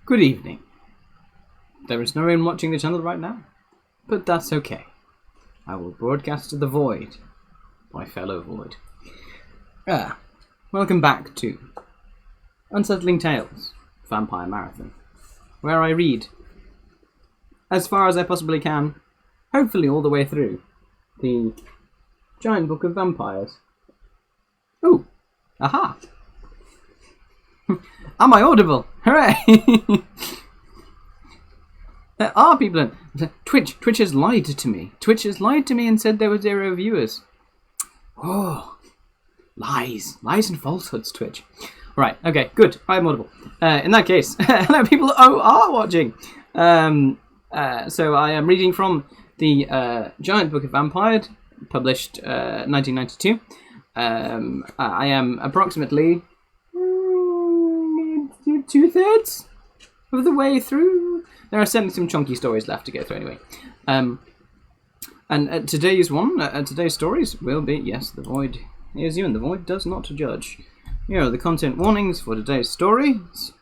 Good evening. There is no one watching the channel right now, but that's okay. I will broadcast to the void, my fellow void. Welcome back to Unsettling Tales, Vampire Marathon, where I read, as far as I possibly can, hopefully all the way through, the giant book of vampires. Ooh, aha! Am I audible? Hooray! There are people in... Twitch has lied to me. Twitch has lied to me and said there were 0 viewers. Oh, lies. Lies and falsehoods, Twitch. Right, okay, good. I'm audible. In that case, hello people who are watching. So I am reading from the Giant Book of Vampires, published 1992. I am approximately 2/3 of the way through. There are certainly some chunky stories left to go through anyway. And today's stories will be, yes, the void hears you and the void does not judge. Here are the content warnings for today's stories,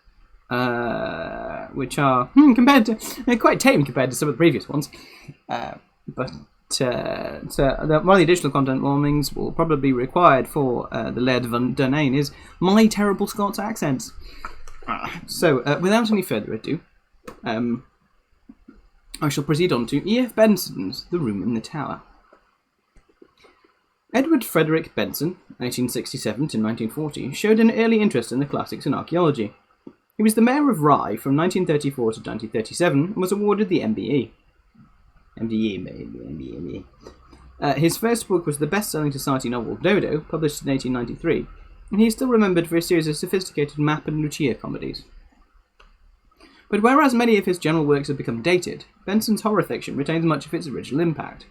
which are quite tame compared to some of the previous ones. But one of the additional content warnings will probably be required for the Laird of Dunain is my terrible Scots accents. So, without any further ado, I shall proceed on to E.F. Benson's The Room in the Tower. Edward Frederick Benson, 1867 to 1940, showed an early interest in the classics and archaeology. He was the mayor of Rye from 1934 to 1937 and was awarded the MBE. MBE. His first book was the best-selling society novel Dodo, published in 1893, and he is still remembered for a series of sophisticated Map and Lucia comedies. But whereas many of his general works have become dated, Benson's horror fiction retains much of its original impact.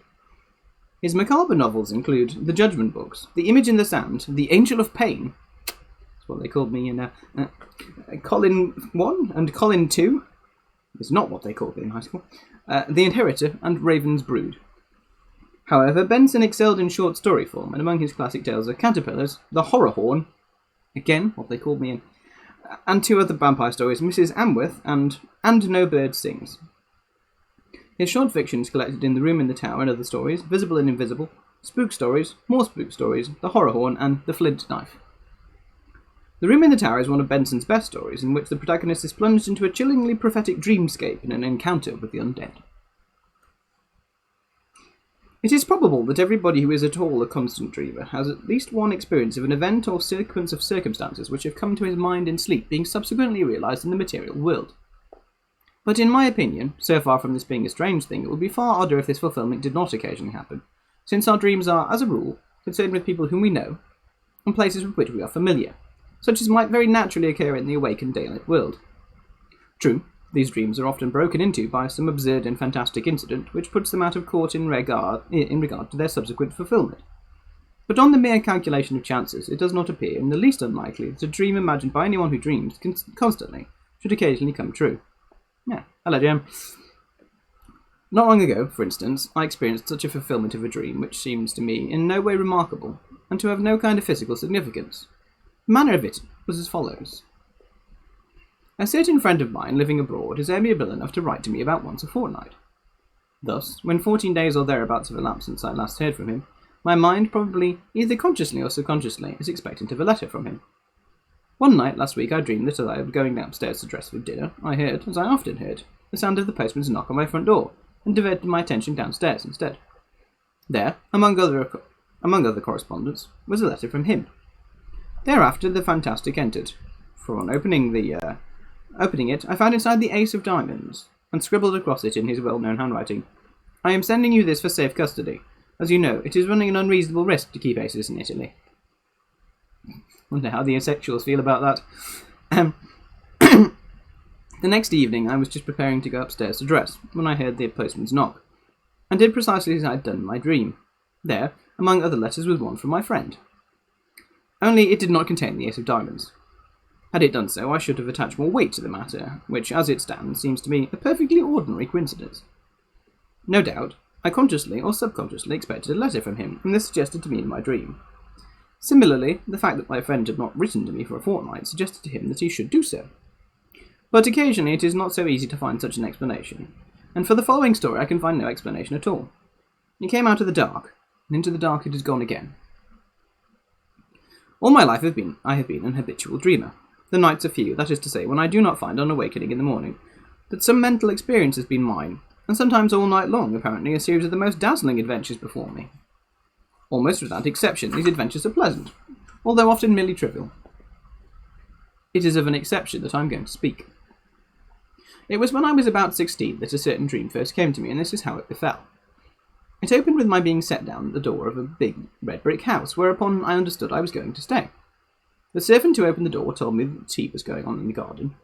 His macabre novels include The Judgment Books, The Image and the Sound, The Angel of Pain, that's what they called me in Colin 1 and Colin 2, it's not what they called me in high school, The Inheritor and Raven's Brood. However, Benson excelled in short story form, and among his classic tales are Caterpillars, The Horror Horn, again, what they called me in, and 2 other vampire stories, Mrs. Amworth and No Bird Sings. His short fictions collected in The Room in the Tower and Other Stories, Visible and Invisible, Spook Stories, More Spook Stories, The Horror Horn, and The Flint Knife. The Room in the Tower is one of Benson's best stories, in which the protagonist is plunged into a chillingly prophetic dreamscape in an encounter with the undead. It is probable that everybody who is at all a constant dreamer has at least one experience of an event or sequence of circumstances which have come to his mind in sleep being subsequently realised in the material world. But in my opinion, so far from this being a strange thing, it would be far odder if this fulfilment did not occasionally happen, since our dreams are, as a rule, concerned with people whom we know, and places with which we are familiar, such as might very naturally occur in the awakened daylight world. True, these dreams are often broken into by some absurd and fantastic incident which puts them out of court in regard to their subsequent fulfilment. But on the mere calculation of chances, it does not appear in the least unlikely that a dream imagined by anyone who dreams constantly should occasionally come true. Yeah, hello, Jim. Not long ago, for instance, I experienced such a fulfilment of a dream which seems to me in no way remarkable, and to have no kind of physical significance. The manner of it was as follows. A certain friend of mine living abroad is amiable enough to write to me about once a fortnight. Thus, when 14 days or thereabouts have elapsed since I last heard from him, my mind probably, either consciously or subconsciously, is expectant of a letter from him. One night last week I dreamed that as I was going downstairs to dress for dinner, I heard, as I often heard, the sound of the postman's knock on my front door, and diverted my attention downstairs instead. There, among other correspondence, was a letter from him. Thereafter the fantastic entered, for on opening it, I found inside the ace of diamonds, and scribbled across it in his well-known handwriting, "I am sending you this for safe custody. As you know, it is running an unreasonable risk to keep aces in Italy." Wonder how the asexuals feel about that. The next evening, I was just preparing to go upstairs to dress, when I heard the postman's knock, and did precisely as I had done in my dream. There, among other letters, was one from my friend. Only it did not contain the ace of diamonds. Had it done so, I should have attached more weight to the matter, which, as it stands, seems to me a perfectly ordinary coincidence. No doubt, I consciously or subconsciously expected a letter from him, and this suggested to me in my dream. Similarly, the fact that my friend had not written to me for a fortnight suggested to him that he should do so. But occasionally it is not so easy to find such an explanation, and for the following story I can find no explanation at all. It came out of the dark, and into the dark it has gone again. All my life I have been an habitual dreamer. The nights are few, that is to say, when I do not find on awakening in the morning that some mental experience has been mine, and sometimes all night long, apparently, a series of the most dazzling adventures before me. Almost without exception, these adventures are pleasant, although often merely trivial. It is of an exception that I am going to speak. It was when I was about 16 that a certain dream first came to me, and this is how it befell. It opened with my being set down at the door of a big red brick house, whereupon I understood I was going to stay. The servant who opened the door told me that tea was going on in the garden,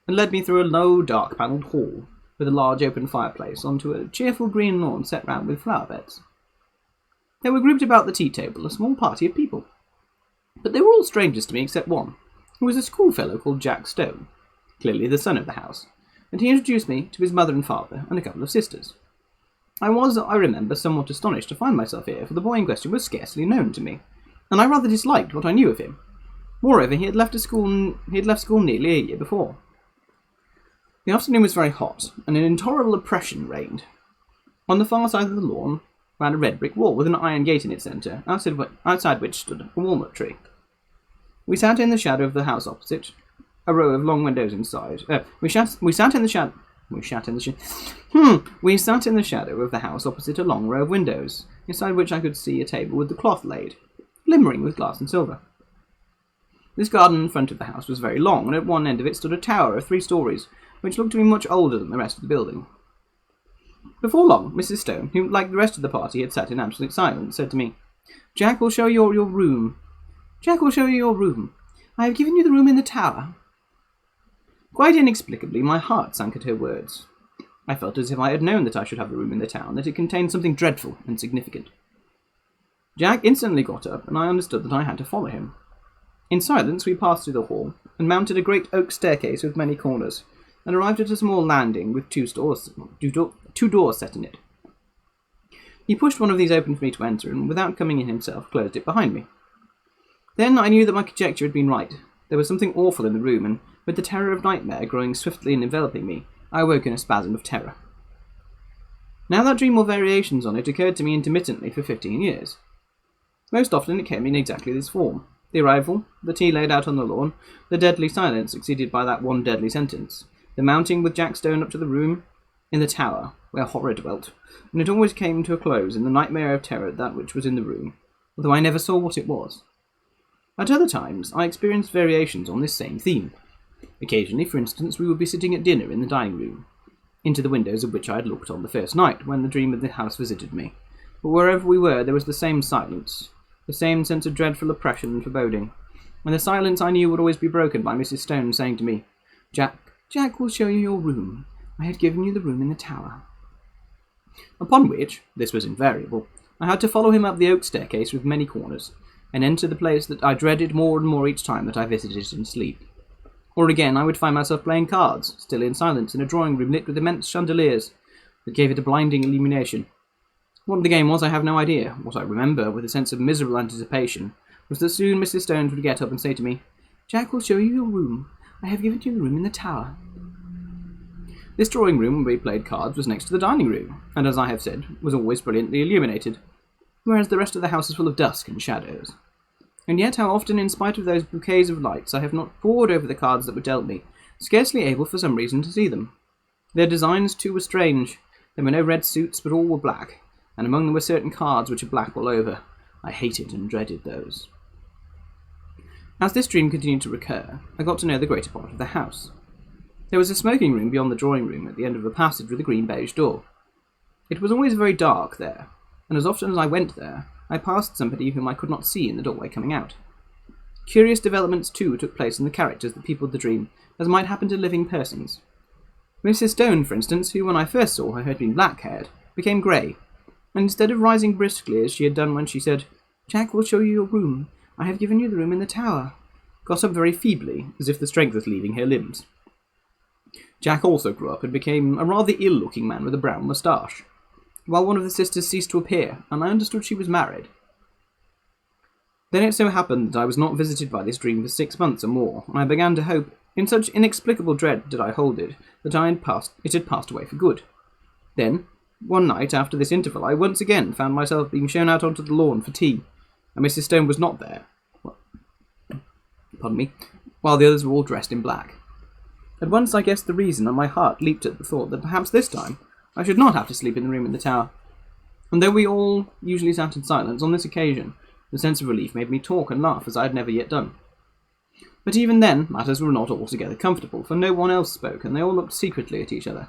and led me through a low, dark-panelled hall, with a large open fireplace, onto a cheerful green lawn set round with flower beds. There were grouped about the tea table a small party of people, but they were all strangers to me except one, who was a schoolfellow called Jack Stone, clearly the son of the house, and he introduced me to his mother and father and a couple of sisters. I was, I remember, somewhat astonished to find myself here, for the boy in question was scarcely known to me, and I rather disliked what I knew of him. Moreover, he had left school nearly a year before. The afternoon was very hot, and an intolerable oppression reigned. On the far side of the lawn ran a red brick wall with an iron gate in its centre, outside which stood a walnut tree. We sat in the shadow of the house opposite, a row of long windows inside. We sat in the shadow of the house opposite a long row of windows, inside which I could see a table with the cloth laid, glimmering with glass and silver. This garden in front of the house was very long, and at one end of it stood a tower of 3 stories, which looked to be much older than the rest of the building. Before long, Mrs. Stone, who, like the rest of the party, had sat in absolute silence, said to me, "Jack will show you your room. Jack will show you your room. I have given you the room in the tower." Quite inexplicably, my heart sank at her words. I felt as if I had known that I should have the room in the tower, and that it contained something dreadful and significant. Jack instantly got up, and I understood that I had to follow him. In silence, we passed through the hall, and mounted a great oak staircase with many corners, and arrived at a small landing with two doors set in it. He pushed one of these open for me to enter, and without coming in himself, closed it behind me. Then I knew that my conjecture had been right. There was something awful in the room, and with the terror of nightmare growing swiftly and enveloping me, I awoke in a spasm of terror. Now that dream or variations on it occurred to me intermittently for 15 years. Most often it came in exactly this form. The arrival, the tea laid out on the lawn, the deadly silence succeeded by that one deadly sentence, the mounting with Jack Stone up to the room in the tower where horror dwelt, and it always came to a close in the nightmare of terror at that which was in the room, although I never saw what it was. At other times I experienced variations on this same theme. Occasionally, for instance, we would be sitting at dinner in the dining room, into the windows of which I had looked on the first night when the dream of the house visited me, but wherever we were there was the same silence, the same sense of dreadful oppression and foreboding, and the silence I knew would always be broken by Mrs. Stone saying to me, Jack will show you your room. I had given you the room in the tower." Upon which, this was invariable, I had to follow him up the oak staircase with many corners, and enter the place that I dreaded more and more each time that I visited it in sleep. Or again, I would find myself playing cards, still in silence, in a drawing room lit with immense chandeliers that gave it a blinding illumination. What the game was, I have no idea. What I remember, with a sense of miserable anticipation, was that soon Mrs. Stone would get up and say to me, "Jack will show you your room. I have given you the room in the tower." This drawing room where we played cards was next to the dining room, and as I have said, was always brilliantly illuminated, whereas the rest of the house is full of dusk and shadows. And yet how often, in spite of those bouquets of lights, I have not pored over the cards that were dealt me, scarcely able for some reason to see them. Their designs, too, were strange. There were no red suits, but all were black, and among them were certain cards which are black all over. I hated and dreaded those. As this dream continued to recur, I got to know the greater part of the house. There was a smoking room beyond the drawing room at the end of a passage with a green beige door. It was always very dark there, and as often as I went there, I passed somebody whom I could not see in the doorway coming out. Curious developments, too, took place in the characters that peopled the dream, as might happen to living persons. Mrs. Stone, for instance, who when I first saw her had been black-haired, became grey, and instead of rising briskly as she had done when she said, "Jack will show you your room. I have given you the room in the tower," got up very feebly, as if the strength was leaving her limbs. Jack also grew up and became a rather ill-looking man with a brown moustache, while one of the sisters ceased to appear, and I understood she was married. Then it so happened that I was not visited by this dream for 6 months or more, and I began to hope In such inexplicable dread did I hold it, that it had passed away for good. Then, one night after this interval, I once again found myself being shown out onto the lawn for tea, and Mrs. Stone was not there. Pardon me, while the others were all dressed in black. At once I guessed the reason, and my heart leaped at the thought that perhaps this time I should not have to sleep in the room in the tower. And though we all usually sat in silence, on this occasion the sense of relief made me talk and laugh as I had never yet done. But even then matters were not altogether comfortable, for no one else spoke, and they all looked secretly at each other.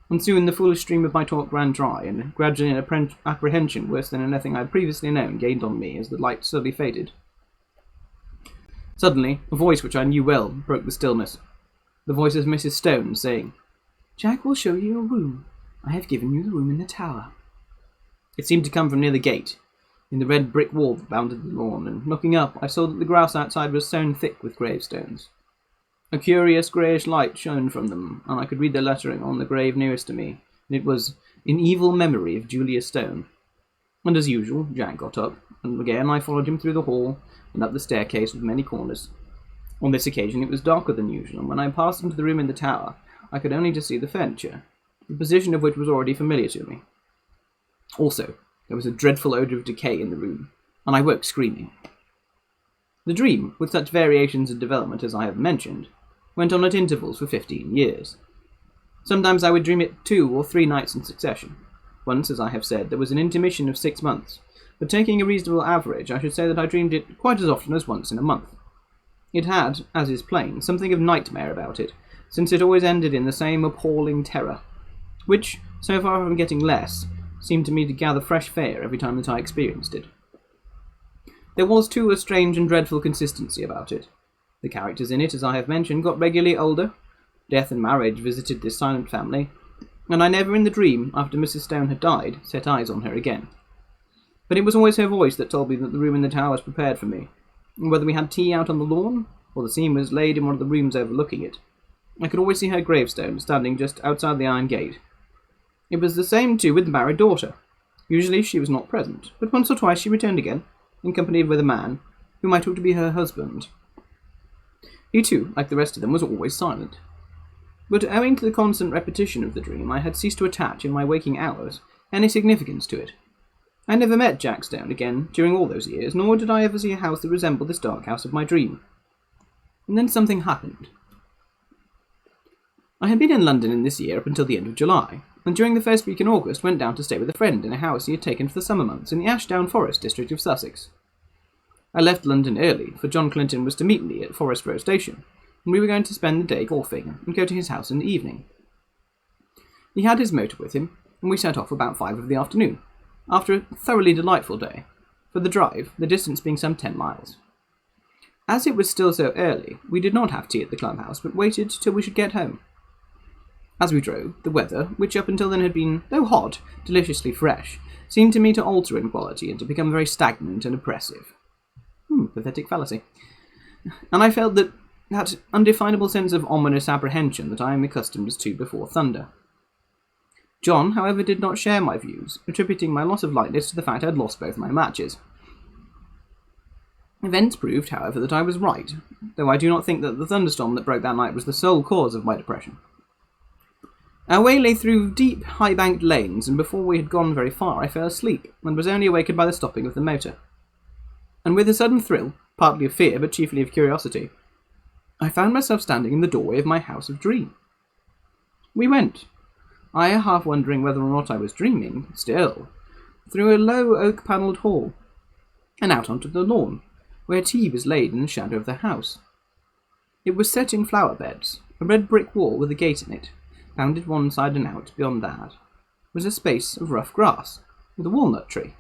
And soon the foolish stream of my talk ran dry, and gradually an apprehension worse than anything I had previously known gained on me as the light slowly faded. Suddenly, a voice which I knew well broke the stillness. The voice of Mrs. Stone, saying, "Jack will show you your room. I have given you the room in the tower." It seemed to come from near the gate, in the red brick wall that bounded the lawn, and looking up, I saw that the grass outside was sown thick with gravestones. A curious greyish light shone from them, and I could read the lettering on the grave nearest to me, and it was, "In evil memory of Julia Stone." And as usual, Jack got up, and again I followed him through the hall, and up the staircase with many corners. On this occasion it was darker than usual, and when I passed into the room in the tower, I could only just see the furniture, the position of which was already familiar to me. Also, there was a dreadful odour of decay in the room, and I woke screaming. The dream, with such variations in development as I have mentioned, went on at intervals for 15 years. Sometimes I would dream it 2 or 3 nights in succession. Once, as I have said, there was an intermission of 6 months, but taking a reasonable average, I should say that I dreamed it quite as often as once in a month. It had, as is plain, something of nightmare about it, since it always ended in the same appalling terror, which, so far from getting less, seemed to me to gather fresh fear every time that I experienced it. There was, too, a strange and dreadful consistency about it. The characters in it, as I have mentioned, got regularly older. Death and marriage visited this silent family, and I never in the dream, after Mrs. Stone had died, set eyes on her again. But it was always her voice that told me that the room in the tower was prepared for me, and whether we had tea out on the lawn, or the scene was laid in one of the rooms overlooking it, I could always see her gravestone standing just outside the iron gate. It was the same, too, with the married daughter. Usually she was not present, but once or twice she returned again, accompanied with a man, whom I took to be her husband. He, too, like the rest of them, was always silent. But owing to the constant repetition of the dream, I had ceased to attach, in my waking hours, any significance to it. I never met Jack Stone again during all those years, nor did I ever see a house that resembled this dark house of my dream. And then something happened. I had been in London in this year up until the end of July, and during the first week in August went down to stay with a friend in a house he had taken for the summer months in the Ashdown Forest district of Sussex. I left London early, for John Clinton was to meet me at Forest Row Station, and we were going to spend the day golfing and go to his house in the evening. He had his motor with him, and we set off about 5 of the afternoon, after a thoroughly delightful day, for the drive, the distance being some 10 miles. As it was still so early, we did not have tea at the clubhouse, but waited till we should get home. As we drove, the weather, which up until then had been, though hot, deliciously fresh, seemed to me to alter in quality and to become very stagnant and oppressive. Pathetic fallacy. And I felt that undefinable sense of ominous apprehension that I am accustomed to before thunder. John, however, did not share my views, attributing my loss of lightness to the fact I had lost both my matches. Events proved, however, that I was right, though I do not think that the thunderstorm that broke that night was the sole cause of my depression. Our way lay through deep, high-banked lanes, and before we had gone very far I fell asleep, and was only awakened by the stopping of the motor. And with a sudden thrill, partly of fear, but chiefly of curiosity, I found myself standing in the doorway of my house of dream. We went, I half wondering whether or not I was dreaming, still, through a low oak-panelled hall, and out onto the lawn, where tea was laid in the shadow of the house. It was set in flower beds, a red brick wall with a gate in it. Bounded one side and out, beyond that, was a space of rough grass, with a walnut tree.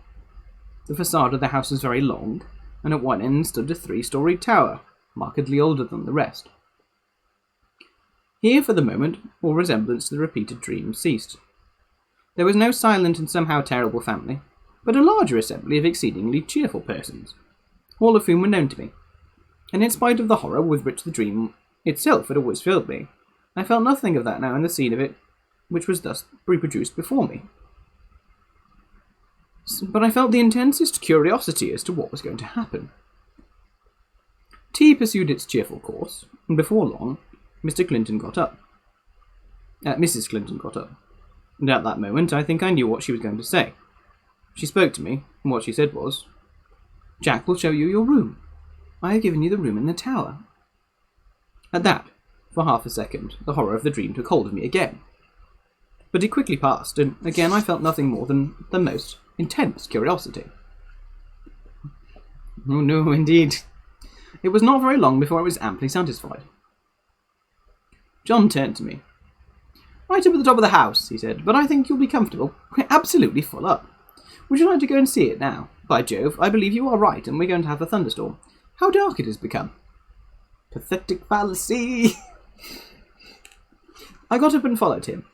The facade of the house was very long, and at one end stood a 3-storied tower, markedly older than the rest. Here, for the moment, all resemblance to the repeated dream ceased. There was no silent and somehow terrible family, but a larger assembly of exceedingly cheerful persons, all of whom were known to me, and in spite of the horror with which the dream itself had always filled me, I felt nothing of that now in the scene of it, which was thus reproduced before me. But I felt the intensest curiosity as to what was going to happen. Tea pursued its cheerful course, and before long, Mr. Clinton got up. Mrs. Clinton got up, and at that moment I think I knew what she was going to say. She spoke to me, and what she said was, "Jack will show you your room. I have given you the room in the tower." At that, for half a second, the horror of the dream took hold of me again. But it quickly passed, and again I felt nothing more than the most intense curiosity. Oh no, indeed. It was not very long before I was amply satisfied. John turned to me. "Right up at the top of the house," he said, "but I think you'll be comfortable. We're absolutely full up. Would you like to go and see it now? By Jove, I believe you are right, and we're going to have a thunderstorm. How dark it has become." Pathetic fallacy! I got up and followed him.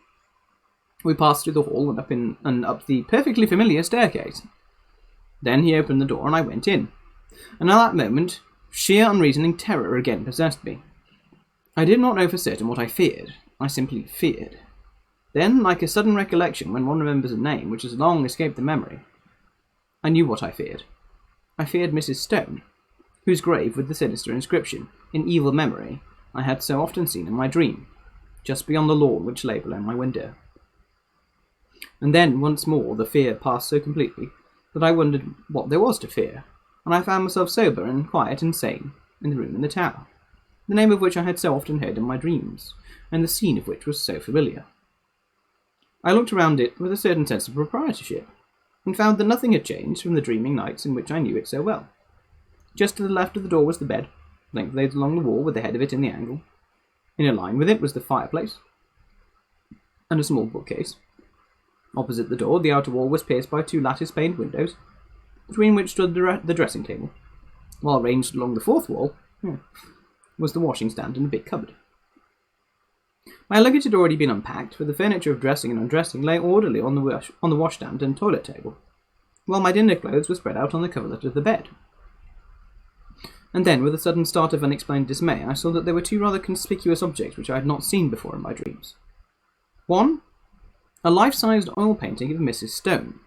We passed through the hall and up the perfectly familiar staircase. Then he opened the door and I went in. And at that moment, sheer unreasoning terror again possessed me. I did not know for certain what I feared. I simply feared. Then, like a sudden recollection when one remembers a name which has long escaped the memory, I knew what I feared. I feared Mrs. Stone, whose grave with the sinister inscription, in evil memory, I had so often seen in my dream, just beyond the lawn which lay below my window. And then, once more, the fear passed so completely that I wondered what there was to fear, and I found myself sober and quiet and sane in the room in the tower, the name of which I had so often heard in my dreams, and the scene of which was so familiar. I looked around it with a certain sense of proprietorship, and found that nothing had changed from the dreaming nights in which I knew it so well. Just to the left of the door was the bed, lengthways along the wall with the head of it in the angle. In a line with it was the fireplace, and a small bookcase. Opposite the door, the outer wall was pierced by 2 lattice-paned windows, between which stood the dressing table, while ranged along the fourth wall was the washing stand and a big cupboard. My luggage had already been unpacked, for the furniture of dressing and undressing lay orderly on the washstand and toilet table, while my dinner clothes were spread out on the coverlet of the bed. And then, with a sudden start of unexplained dismay, I saw that there were 2 rather conspicuous objects which I had not seen before in my dreams. One, a life-sized oil painting of Mrs. Stone.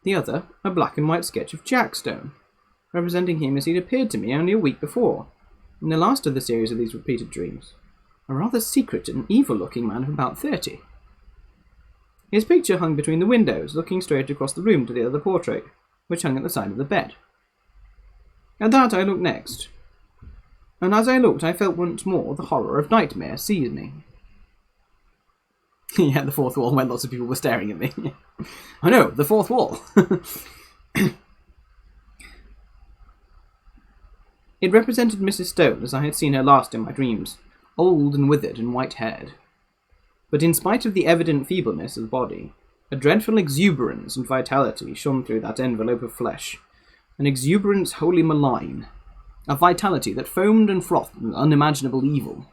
The other, a black and white sketch of Jack Stone, representing him as he'd appeared to me only a week before, in the last of the series of these repeated dreams. A rather secret and evil-looking man of about 30. His picture hung between the windows, looking straight across the room to the other portrait, which hung at the side of the bed. At that I looked next, and as I looked I felt once more the horror of nightmare seize me. Yeah, the fourth wall, when lots of people were staring at me. I know, the fourth wall. It represented Mrs. Stone as I had seen her last in my dreams, old and withered and white-haired. But in spite of the evident feebleness of the body, a dreadful exuberance and vitality shone through that envelope of flesh, an exuberance wholly malign, a vitality that foamed and frothed with unimaginable evil.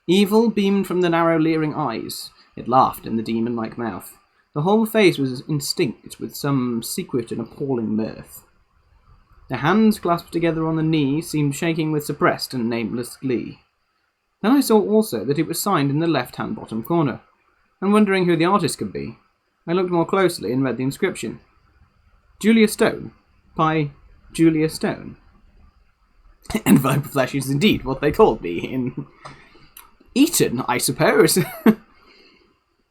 Evil beamed from the narrow leering eyes, it laughed in the demon-like mouth. The whole face was instinct with some secret and appalling mirth. The hands clasped together on the knee seemed shaking with suppressed and nameless glee. Then I saw also that it was signed in the left-hand bottom corner, and wondering who the artist could be, I looked more closely and read the inscription. Julia Stone, by Julia Stone. Envelope of flesh is indeed what they called me in Eton, I suppose.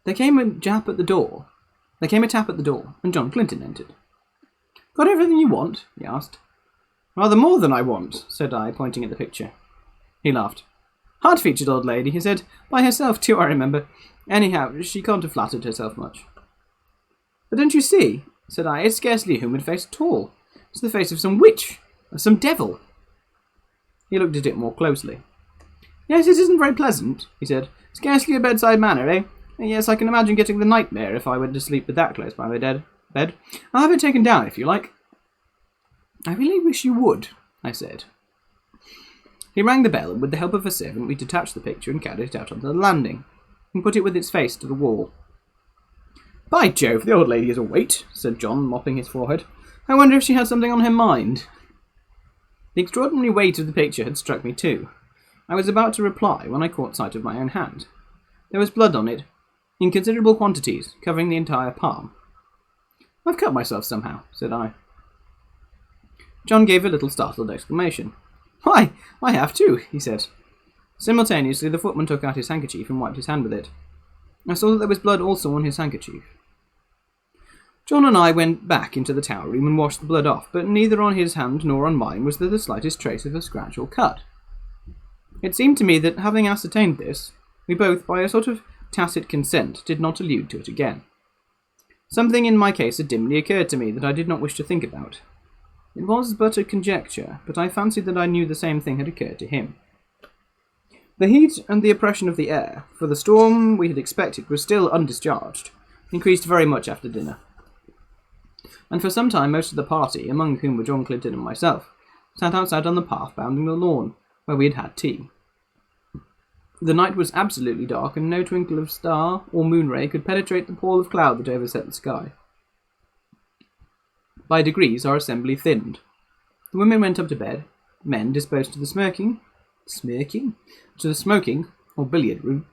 There came a tap at the door, and John Clinton entered. "Got everything you want?" he asked. "Rather more than I want," said I, pointing at the picture. He laughed. "Hard-featured old lady," he said. "By herself, too, I remember. Anyhow, she can't have flattered herself much." "But don't you see," said I, "it's scarcely a human face at all. It's the face of some witch, of some devil." He looked at it more closely. "Yes, it isn't very pleasant," he said. "Scarcely a bedside manner, eh? Yes, I can imagine getting the nightmare if I were to sleep with that close by my bed. I'll have it taken down if you like." "I really wish you would," I said. He rang the bell, and with the help of a servant we detached the picture and carried it out onto the landing, and put it with its face to the wall. "By Jove, the old lady is a weight," said John, mopping his forehead. "I wonder if she has something on her mind." The extraordinary weight of the picture had struck me too. I was about to reply when I caught sight of my own hand. There was blood on it, in considerable quantities, covering the entire palm. "I've cut myself somehow," said I. John gave a little startled exclamation. Why, I have too, he said. Simultaneously, the footman took out his handkerchief and wiped his hand with it. I saw that there was blood also on his handkerchief. John and I went back into the tower room and washed the blood off, but neither on his hand nor on mine was there the slightest trace of a scratch or cut. It seemed to me that, having ascertained this, we both, by a sort of tacit consent, did not allude to it again. Something in my case had dimly occurred to me that I did not wish to think about. It was but a conjecture, but I fancied that I knew the same thing had occurred to him. The heat and the oppression of the air, for the storm we had expected was still undischarged, increased very much after dinner. And for some time most of the party, among whom were John Clinton and myself, sat outside on the path bounding the lawn, where we had had tea. The night was absolutely dark, and no twinkle of star or moon ray could penetrate the pall of cloud that overset the sky. By degrees our assembly thinned. The women went up to bed, men disposed to the smoking, or billiard room,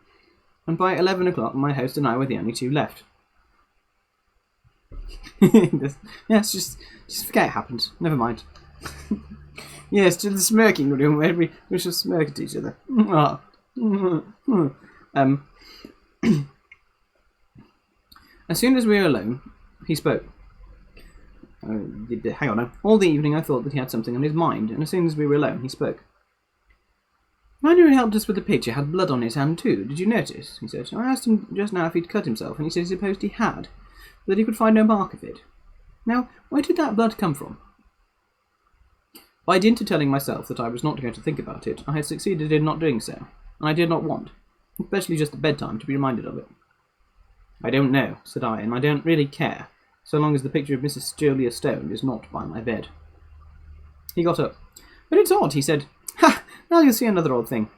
and by 11 o'clock my host and I were the only two left. Yes, just forget it happened. Never mind. Yes, to the smirking room where we shall smirk at each other. As soon as we were alone, he spoke. Hang on now. All the evening I thought that he had something on his mind, and as soon as we were alone, he spoke. The man who helped us with the picture had blood on his hand too, did you notice? He said. I asked him just now if he'd cut himself, and he said he supposed he had, but that he could find no mark of it. Now, where did that blood come from? By dint of telling myself that I was not going to think about it, I had succeeded in not doing so, and I did not want, especially just at bedtime, to be reminded of it. I don't know, said I, and I don't really care, so long as the picture of Mrs. Julia Stone is not by my bed. He got up. But it's odd, he said. Ha! Now you'll see another odd thing.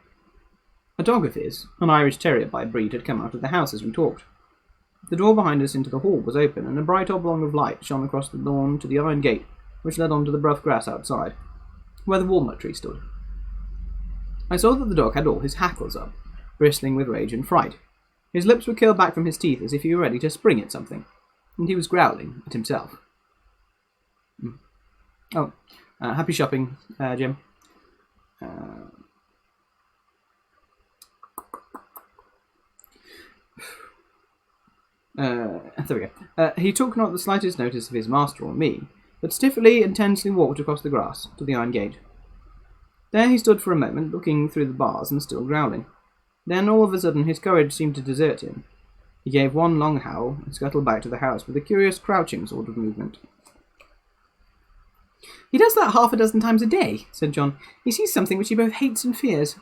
A dog of his, an Irish terrier by breed, had come out of the house as we talked. The door behind us into the hall was open, and a bright oblong of light shone across the lawn to the iron gate, which led on to the rough grass outside, where the walnut tree stood. I saw that the dog had all his hackles up, bristling with rage and fright. His lips were curled back from his teeth as if he were ready to spring at something, and he was growling at himself. Happy shopping, Jim. There we go. He took not the slightest notice of his master or me, but stiffly and tensely walked across the grass to the iron gate. There he stood for a moment, looking through the bars and still growling. Then, all of a sudden, his courage seemed to desert him. He gave one long howl and scuttled back to the house with a curious crouching sort of movement. He does that 6 times a day, said John. He sees something which he both hates and fears.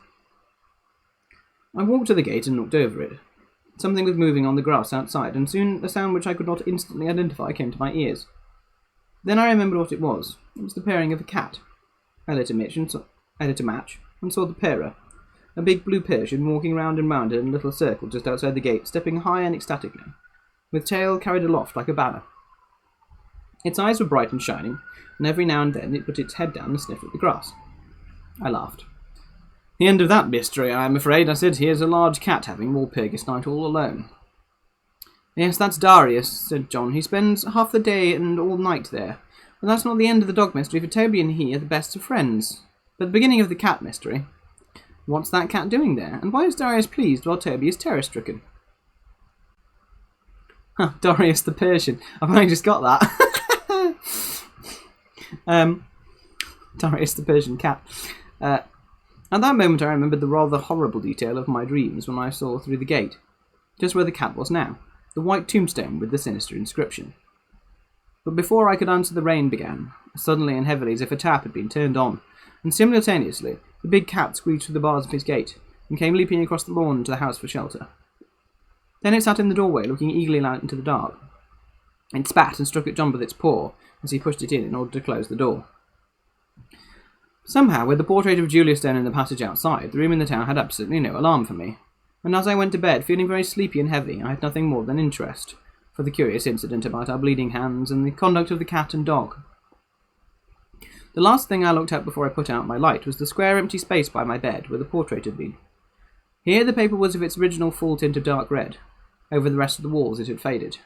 I walked to the gate and looked over it. Something was moving on the grass outside, and soon a sound which I could not instantly identify came to my ears. Then I remembered what it was. It was the purring of a cat. I lit a match and saw the purrer, a big blue Persian walking round and round in a little circle just outside the gate, stepping high and ecstatically, with tail carried aloft like a banner. Its eyes were bright and shining, and every now and then it put its head down and sniffed at the grass. I laughed. The end of that mystery, I am afraid, I said. Here's a large cat having Walpurgis night all alone. Yes, that's Darius, said John. He spends half the day and all night there. But that's not the end of the dog mystery, for Toby and he are the best of friends. But the beginning of the cat mystery. What's that cat doing there? And why is Darius pleased while Toby is terror-stricken? Darius the Persian. I've only just got that. Darius the Persian cat. At that moment I remembered the rather horrible detail of my dreams when I saw through the gate, just where the cat was now, the white tombstone with the sinister inscription. But before I could answer, the rain began, suddenly and heavily as if a tap had been turned on, and simultaneously the big cat squeezed through the bars of his gate and came leaping across the lawn to the house for shelter. Then it sat in the doorway, looking eagerly out into the dark. It spat and struck at John with its paw as he pushed it in order to close the door. Somehow, with the portrait of Julia Stone in the passage outside, the room in the town had absolutely no alarm for me, and as I went to bed, feeling very sleepy and heavy, I had nothing more than interest for the curious incident about our bleeding hands and the conduct of the cat and dog. The last thing I looked at before I put out my light was the square empty space by my bed where the portrait had been. Here the paper was of its original full tint of dark red. Over the rest of the walls it had faded.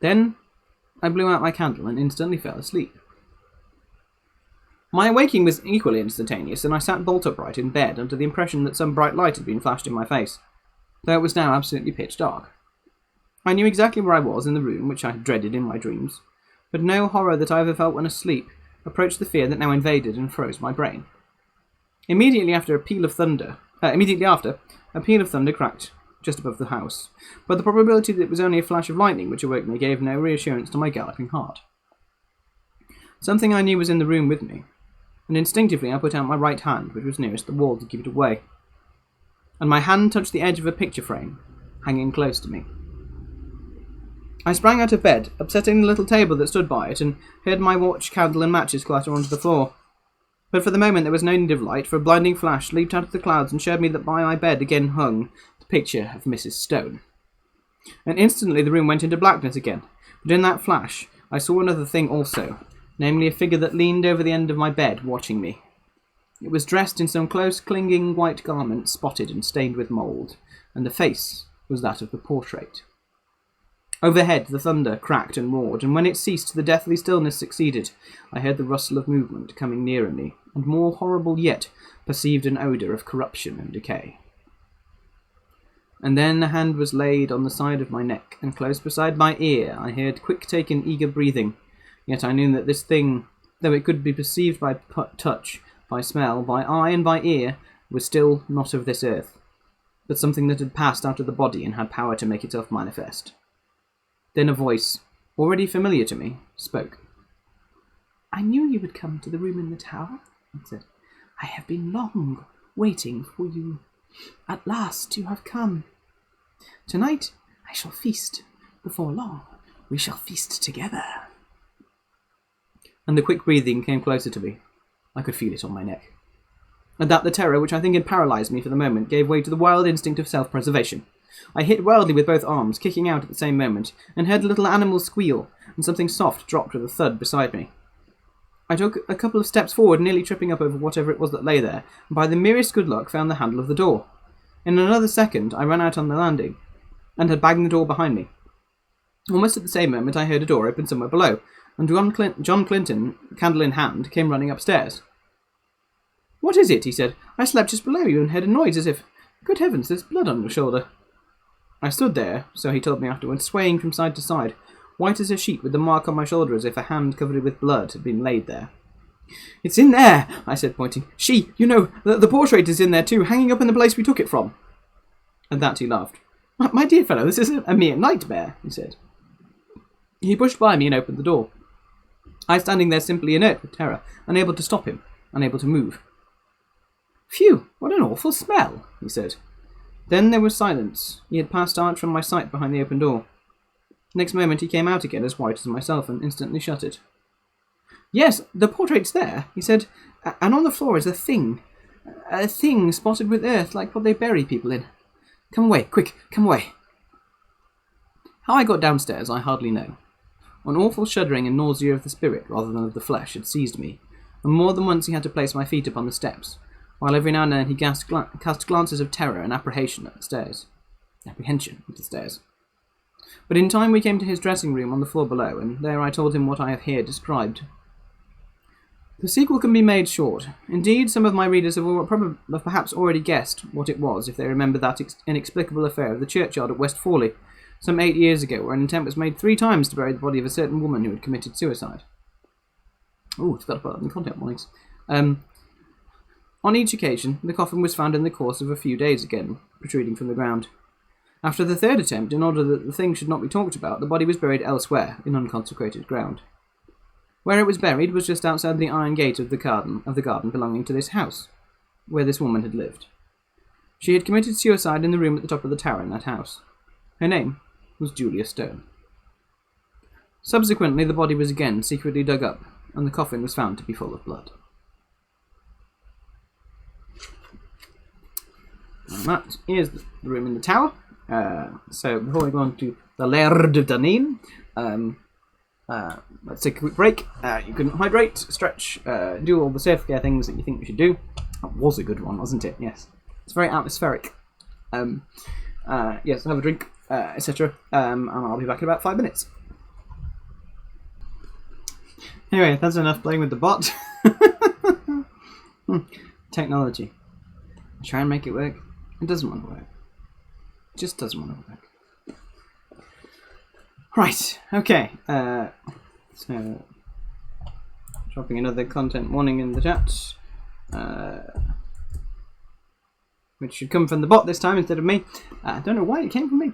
Then I blew out my candle and instantly fell asleep. My awaking was equally instantaneous, and I sat bolt upright in bed under the impression that some bright light had been flashed in my face, though it was now absolutely pitch dark. I knew exactly where I was in the room which I had dreaded in my dreams, but no horror that I ever felt when asleep approached the fear that now invaded and froze my brain. Immediately after, a peal of thunder cracked just above the house, but the probability that it was only a flash of lightning which awoke me gave no reassurance to my galloping heart. Something I knew was in the room with me, and instinctively I put out my right hand, which was nearest the wall, to keep it away, and my hand touched the edge of a picture frame, hanging close to me. I sprang out of bed, upsetting the little table that stood by it, and heard my watch, candle, and matches clatter onto the floor. But for the moment there was no need of light, for a blinding flash leaped out of the clouds and showed me that by my bed again hung the picture of Mrs. Stone. And instantly the room went into blackness again, but in that flash I saw another thing also, namely a figure that leaned over the end of my bed, watching me. It was dressed in some close, clinging white garment, spotted and stained with mould, and the face was that of the portrait. Overhead the thunder cracked and roared, and when it ceased the deathly stillness succeeded. I heard the rustle of movement coming nearer me, and more horrible yet, perceived an odour of corruption and decay. And then a hand was laid on the side of my neck, and close beside my ear I heard quick-taken, eager breathing. Yet I knew that this thing, though it could be perceived by touch, by smell, by eye, and by ear, was still not of this earth, but something that had passed out of the body and had power to make itself manifest. Then a voice, already familiar to me, spoke. "I knew you would come to the room in the tower," it said. "I have been long waiting for you. At last you have come. Tonight I shall feast. Before long we shall feast together." And the quick breathing came closer to me. I could feel it on my neck. At that the terror, which I think had paralysed me for the moment, gave way to the wild instinct of self-preservation. I hit wildly with both arms, kicking out at the same moment, and heard a little animal squeal, and something soft dropped with a thud beside me. I took a couple of steps forward, nearly tripping up over whatever it was that lay there, and by the merest good luck found the handle of the door. In another second I ran out on the landing, and had banged the door behind me. Almost at the same moment I heard a door open somewhere below, and John Clinton, candle in hand, came running upstairs. "What is it?" he said. "I slept just below you and heard a noise as if... Good heavens, there's blood on your shoulder." I stood there, so he told me afterwards, swaying from side to side, white as a sheet with the mark on my shoulder as if a hand covered with blood had been laid there. "It's in there," I said, pointing. The portrait is in there too, hanging up in the place we took it from." At that he laughed. "My dear fellow, this isn't a mere nightmare," he said. He pushed by me and opened the door. I standing there simply inert with terror, unable to stop him, unable to move. "Phew, what an awful smell," he said. Then there was silence. He had passed out from my sight behind the open door. Next moment he came out again as white as myself and instantly shut it. "Yes, the portrait's there," he said, "and on the floor is a thing spotted with earth like what they bury people in. Come away, quick, come away." How I got downstairs I hardly know. An awful shuddering and nausea of the spirit rather than of the flesh had seized me, and more than once he had to place my feet upon the steps, while every now and then he cast glances of terror and apprehension at the stairs. But in time we came to his dressing room on the floor below, and there I told him what I have here described. The sequel can be made short. Indeed, some of my readers have perhaps already guessed what it was if they remember that inexplicable affair of the churchyard at West Fawley, some 8 years ago, where an attempt was made 3 times to bury the body of a certain woman who had committed suicide. Oh, forgot about that in content warnings. On each occasion, the coffin was found in the course of a few days again, protruding from the ground. After the 3rd attempt, in order that the thing should not be talked about, the body was buried elsewhere, in unconsecrated ground. Where it was buried was just outside the iron gate of the garden belonging to this house, where this woman had lived. She had committed suicide in the room at the top of the tower in that house. Her name was Julia Stone. Subsequently, the body was again secretly dug up, and the coffin was found to be full of blood. And that is the room in the tower. So before we go on to the Laird of Dunain, let's take a quick break. You can hydrate, stretch, do all the self-care things that you think we should do. That was a good one, wasn't it? Yes. It's very atmospheric. Yes, have a drink, etc. And I'll be back in about 5 minutes. Anyway, that's enough playing with the bot. Technology. Try and make it work. It doesn't want to work. It just doesn't want to work. Right, okay. So, dropping another content warning in the chat. Which should come from the bot this time instead of me. I don't know why it came from me.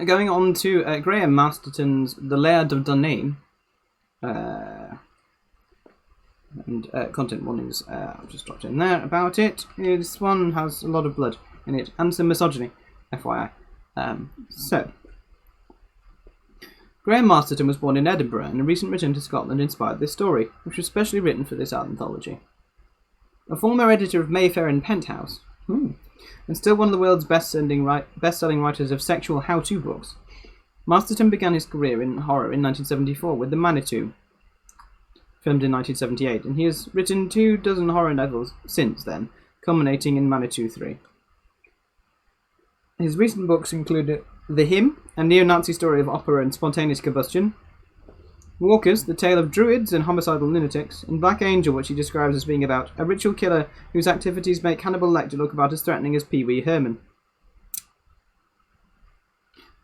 Going on to Graham Masterton's The Laird of Dunain. And content warnings, I've just dropped in there about it. This one has a lot of blood in it and some misogyny, FYI. Graham Masterton was born in Edinburgh, and a recent return to Scotland inspired this story, which was specially written for this anthology. A former editor of Mayfair and Penthouse, and still one of the world's best-selling writers of sexual how-to books, Masterton began his career in horror in 1974 with The Manitou, filmed in 1978, and he has written 24 horror novels since then, culminating in Manitou 3. His recent books include The Hymn, a neo-Nazi story of opera and spontaneous combustion, Walkers, the tale of druids and homicidal lunatics, and Black Angel, which he describes as being about a ritual killer whose activities make Hannibal Lecter look about as threatening as Pee Wee Herman.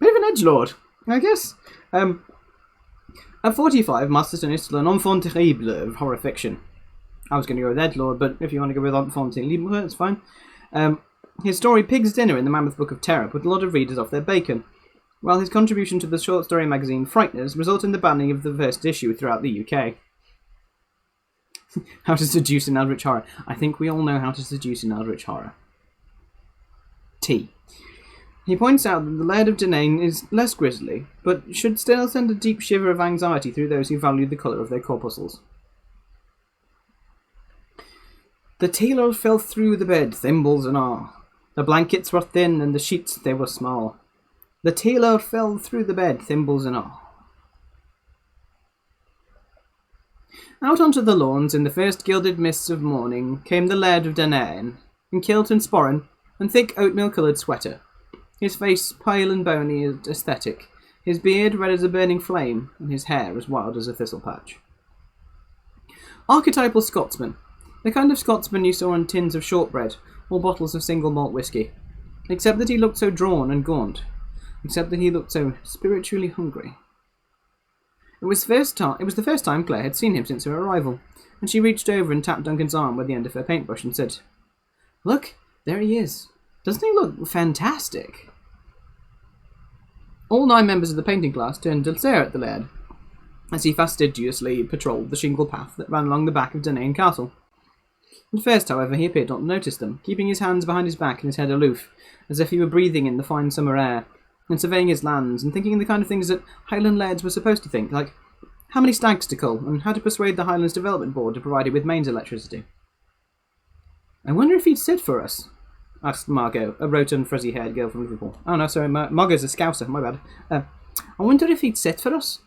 Bit of an edgelord, I guess. At 45, Masterson is still an enfant terrible of horror fiction. I was going to go with edgelord, but if you want to go with enfant terrible, it's fine. His story Pig's Dinner in the Mammoth Book of Terror put a lot of readers off their bacon, while his contribution to the short story magazine Frighteners resulted in the banning of the first issue throughout the UK. How to seduce in Eldritch Horror. I think we all know how to seduce in Eldritch Horror. T. He points out that the Laird of Dunain is less grisly, but should still send a deep shiver of anxiety through those who value the colour of their corpuscles. The tailor fell through the bed, thimbles and all. The blankets were thin and the sheets they were small. The tailor fell through the bed, thimbles and all. Out onto the lawns in the first gilded mists of morning came the Laird of Dunain, in kilt and sporran and thick oatmeal-coloured sweater, his face pale and bony and aesthetic, his beard red as a burning flame, and his hair as wild as a thistle patch. Archetypal Scotsman, the kind of Scotsman you saw on tins of shortbread or bottles of single malt whisky, except that he looked so drawn and gaunt, except that he looked so spiritually hungry. It was the first time Claire had seen him since her arrival, and she reached over and tapped Duncan's arm with the end of her paintbrush and said, "Look, there he is. Doesn't he look fantastic?" All 9 members of the painting class turned to stare at the Laird, as he fastidiously patrolled the shingle path that ran along the back of Dunain Castle. At first, however, he appeared not to notice them, keeping his hands behind his back and his head aloof, as if he were breathing in the fine summer air, and surveying his lands, and thinking the kind of things that Highland lairds were supposed to think, like how many stags to cull, and how to persuade the Highlands Development Board to provide it with mains electricity. "I wonder if he'd sit for us?" asked Margot, a rotund, frizzy-haired girl from Liverpool. Oh no, sorry, Margot's a Scouser, my bad. "I wonder if he'd sit for us?"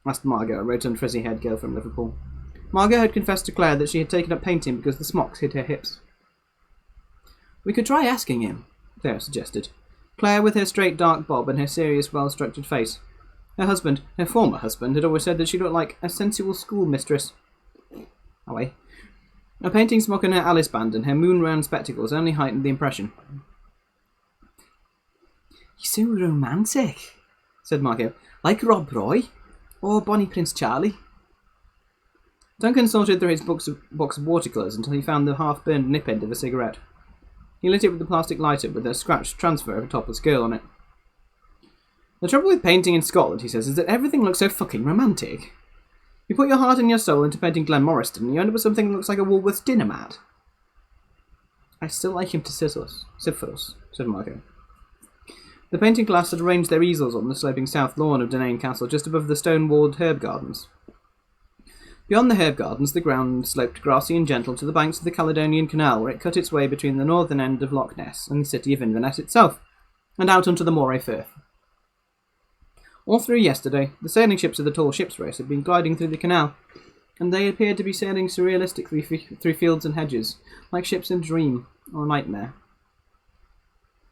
asked Margot, a rotund, frizzy-haired girl from Liverpool. Margot had confessed to Claire that she had taken up painting because the smocks hid her hips. "We could try asking him," Claire suggested. Claire with her straight dark bob and her serious, well-structured face. Her former husband, had always said that she looked like a sensual schoolmistress. Away. A painting smock and her Alice band and her moon-round spectacles only heightened the impression. "He's so romantic," said Margot. "Like Rob Roy, or Bonnie Prince Charlie." Duncan sorted through his box of watercolours until he found the half-burned nip end of a cigarette. He lit it with the plastic lighter with a scratched transfer of a topless girl on it. "The trouble with painting in Scotland," he says, "is that everything looks so fucking romantic. You put your heart and your soul into painting Glenmoriston and you end up with something that looks like a Woolworths dinner mat." "I still like him to sit for us," said Margot. The painting class had arranged their easels on the sloping south lawn of Dunain Castle just above the stone-walled herb gardens. Beyond the herb gardens, the ground sloped grassy and gentle to the banks of the Caledonian Canal, where it cut its way between the northern end of Loch Ness and the city of Inverness itself, and out onto the Moray Firth. All through yesterday, the sailing ships of the tall ships race had been gliding through the canal, and they appeared to be sailing surrealistically through fields and hedges, like ships in a dream or a nightmare.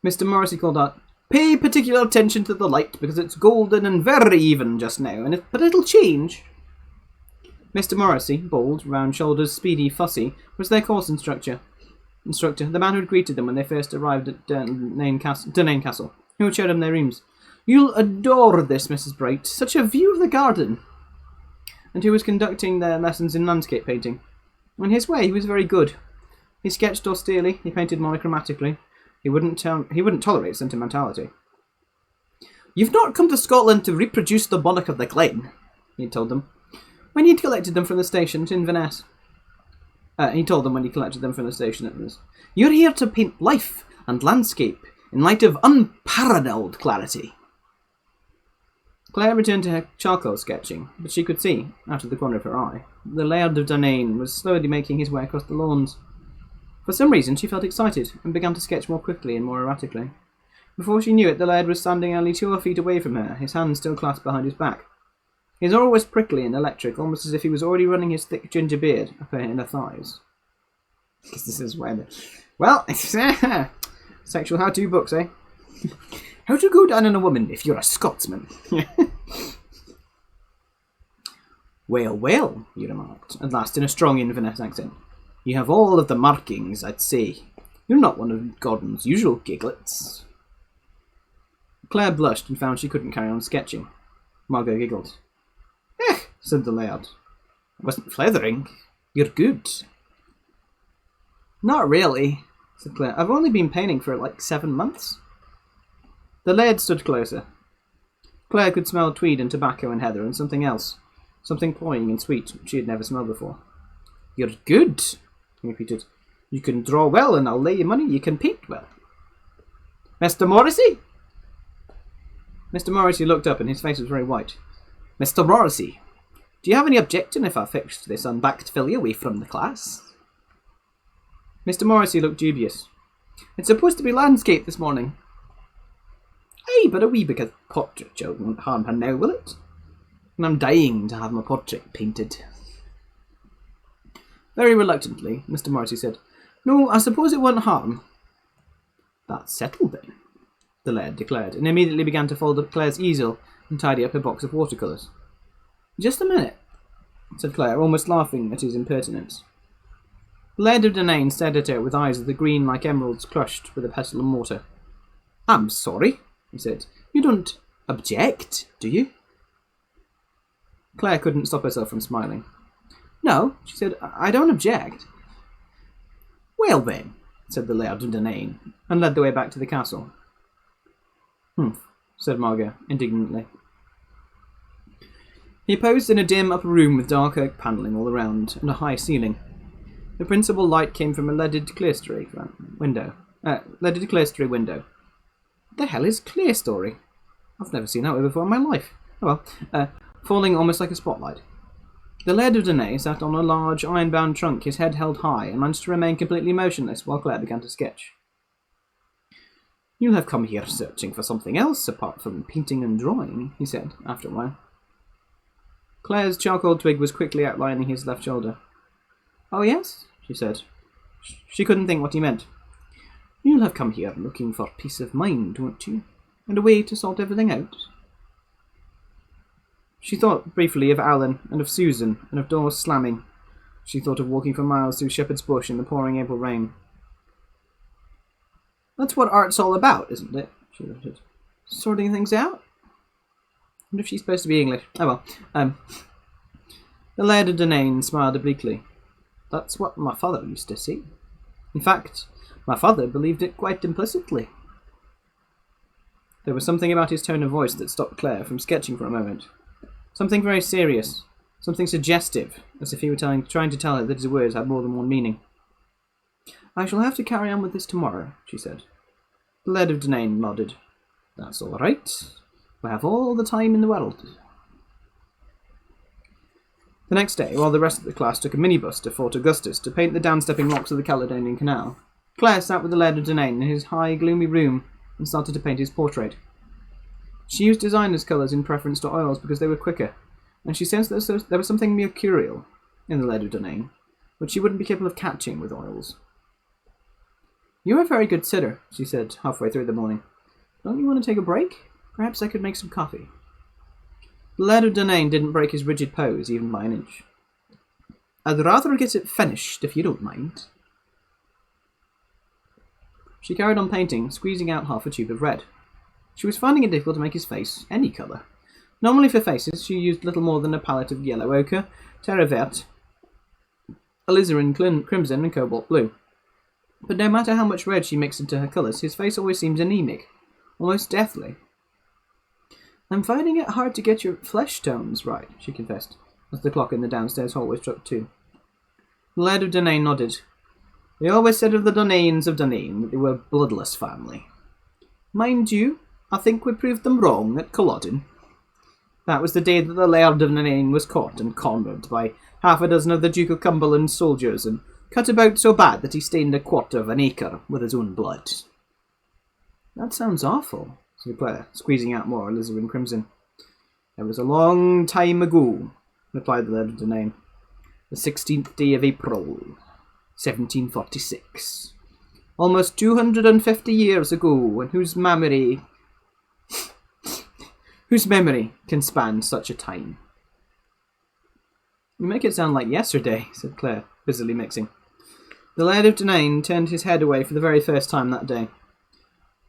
Mr. Morrissey called out, "Pay particular attention to the light, because it's golden and very even just now, but it'll change." Mr. Morrissey, bald, round shoulders, speedy, fussy, was their course instructor, the man who had greeted them when they first arrived at Dunain Castle, who had showed them their rooms. "You'll adore this, Mrs. Bright. Such a view of the garden." And who was conducting their lessons in landscape painting. In his way, he was very good. He sketched austerely, he painted monochromatically. He wouldn't tolerate sentimentality. "You've not come to Scotland to reproduce the monarch of the glen," he had told them, when he'd collected them from the station in Inverness. He told them when he collected them from the station at Inverness. "You're here to paint life and landscape in light of unparalleled clarity." Claire returned to her charcoal sketching, but she could see, out of the corner of her eye, the Laird of Dunain was slowly making his way across the lawns. For some reason she felt excited, and began to sketch more quickly and more erratically. Before she knew it, the Laird was standing only 2 feet away from her, his hands still clasped behind his back. His aura was prickly and electric, almost as if he was already running his thick ginger beard up her inner thighs. Because this is where well, sexual how-to books, eh? How to go down on a woman if you're a Scotsman. "Well, well," he remarked, at last in a strong Inverness accent. "You have all of the markings, I'd say. You're not one of Gordon's usual giglets." Claire blushed and found she couldn't carry on sketching. Margot giggled. "Eh," said the Laird. "I wasn't flattering. You're good." "Not really," said Claire. "I've only been painting for like 7 months. The Laird stood closer. Claire could smell tweed and tobacco and heather and something else. Something cloying and sweet she had never smelled before. "You're good," he repeated. "You can draw well, and I'll lay you money you can paint well." "Mr. Morrissey?" Mr. Morrissey looked up and his face was very white. "Mr. Morrissey, do you have any objection if I fixed this unbacked filly away from the class?" Mr. Morrissey looked dubious. "It's supposed to be landscape this morning." "Aye, but a wee bit of portrait joke won't harm her now, will it? And I'm dying to have my portrait painted." Very reluctantly, Mr. Morrissey said, "No, I suppose it won't harm." "That's settled then," the Laird declared, and immediately began to fold up Claire's easel and tidy up her box of watercolours. "Just a minute," said Claire, almost laughing at his impertinence. The Laird of Dunain stared at her with eyes of the green like emeralds crushed with a pestle and mortar. "I'm sorry," he said. "You don't object, do you?" Claire couldn't stop herself from smiling. "No," she said, "I don't object." "Well then," said the Laird of Dunain, and led the way back to the castle. "Humph," said Margot, indignantly. He posed in a dim upper room with dark oak panelling all around, and a high ceiling. The principal light came from a leaded clerestory window. What the hell is clerestory? I've never seen that way before in my life. Oh well. Falling almost like a spotlight. The Laird of Dunain sat on a large iron-bound trunk, his head held high, and managed to remain completely motionless while Claire began to sketch. "You have come here searching for something else apart from painting and drawing," he said, after a while. Claire's charcoal twig was quickly outlining his left shoulder. "Oh yes?" she said. She couldn't think what he meant. "You'll have come here looking for peace of mind, won't you? And a way to sort everything out?" She thought briefly of Alan, and of Susan, and of doors slamming. She thought of walking for miles through Shepherd's Bush in the pouring April rain. "That's what art's all about, isn't it?" she muttered. "Sorting things out?" I wonder if she's supposed to be English. Oh well. The Laird of Dunain smiled obliquely. "That's what my father used to say. In fact, my father believed it quite implicitly." There was something about his tone of voice that stopped Claire from sketching for a moment. Something very serious, something suggestive, as if he were trying to tell her that his words had more than one meaning. "I shall have to carry on with this tomorrow," she said. The Laird of Dunain nodded. "That's all right. We have all the time in the world." The next day, while the rest of the class took a minibus to Fort Augustus to paint the downstepping rocks of the Caledonian Canal, Claire sat with the Laird of Dunain in his high, gloomy room and started to paint his portrait. She used designer's colours in preference to oils because they were quicker, and she sensed that there was something mercurial in the Laird of Dunain, which she wouldn't be capable of catching with oils. "You're a very good sitter," she said halfway through the morning. "Don't you want to take a break? Perhaps I could make some coffee." The Laird of Dunain didn't break his rigid pose even by an inch. I'd rather get it finished, if you don't mind. She carried on painting, squeezing out half a tube of red. She was finding it difficult to make his face any colour. Normally for faces, she used little more than a palette of yellow ochre, terre verte, alizarin crimson, and cobalt blue. But no matter how much red she mixed into her colours, his face always seemed anemic, almost deathly. I'm finding it hard to get your flesh tones right, she confessed, as the clock in the downstairs hallway struck 2. The Laird of Dunain nodded. They always said of the Dunains of Dunain that they were a bloodless family. Mind you, I think we proved them wrong at Culloden. That was the day that the Laird of Dunain was caught and cornered by half a dozen of the Duke of Cumberland's soldiers and cut about so bad that he stained a quarter of an acre with his own blood. That sounds awful, said Claire, squeezing out more alizarin crimson. It was a long time ago, replied the Laird of Dunain. The 16th day of April, 1746. Almost 250 years ago, and whose memory can span such a time? You make it sound like yesterday, said Claire, busily mixing. The Laird of Dunain turned his head away for the very first time that day.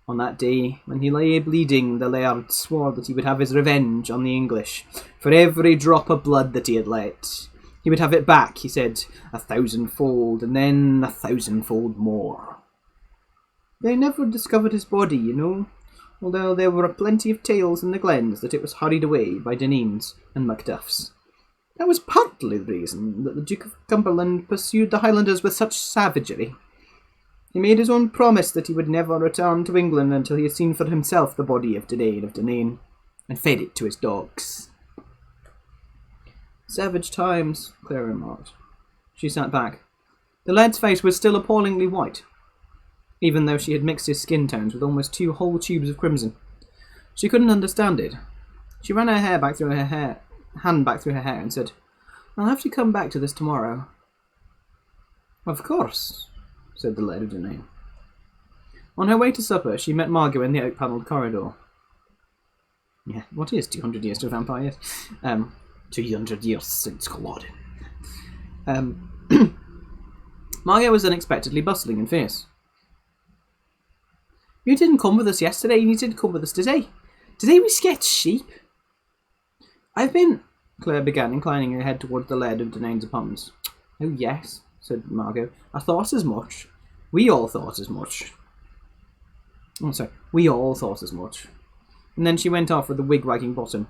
On that day, when he lay bleeding, the Laird swore that he would have his revenge on the English for every drop of blood that he had let. He would have it back, he said, 1,000-fold, and then 1,000-fold more. They never discovered his body, you know, although there were plenty of tales in the glens that it was hurried away by Dunains and Macduffs. That was partly the reason that the Duke of Cumberland pursued the Highlanders with such savagery. He made his own promise that he would never return to England until he had seen for himself the body of Laird of Dunain, and fed it to his dogs. Savage times, Claire remarked. She sat back. The lad's face was still appallingly white, even though she had mixed his skin tones with almost 2 whole tubes of crimson. She couldn't understand it. She ran her hand back through her hair and said, I'll have to come back to this tomorrow. Of course, said the Laird of Dunain. On her way to supper, she met Margot in the oak-panelled corridor. Yeah, what is 200 years to a vampire? Yes. 200 years since Culloden. Margot was unexpectedly bustling and fierce. You didn't come with us yesterday, and you didn't come with us today. Today we sketched sheep. I've been... Claire began, inclining her head towards the Laird of Dunain's apartments. Oh, yes, said Margot. I thought as much. We all thought as much. Oh, sorry. We all thought as much. And then she went off with a wig-wagging bottom.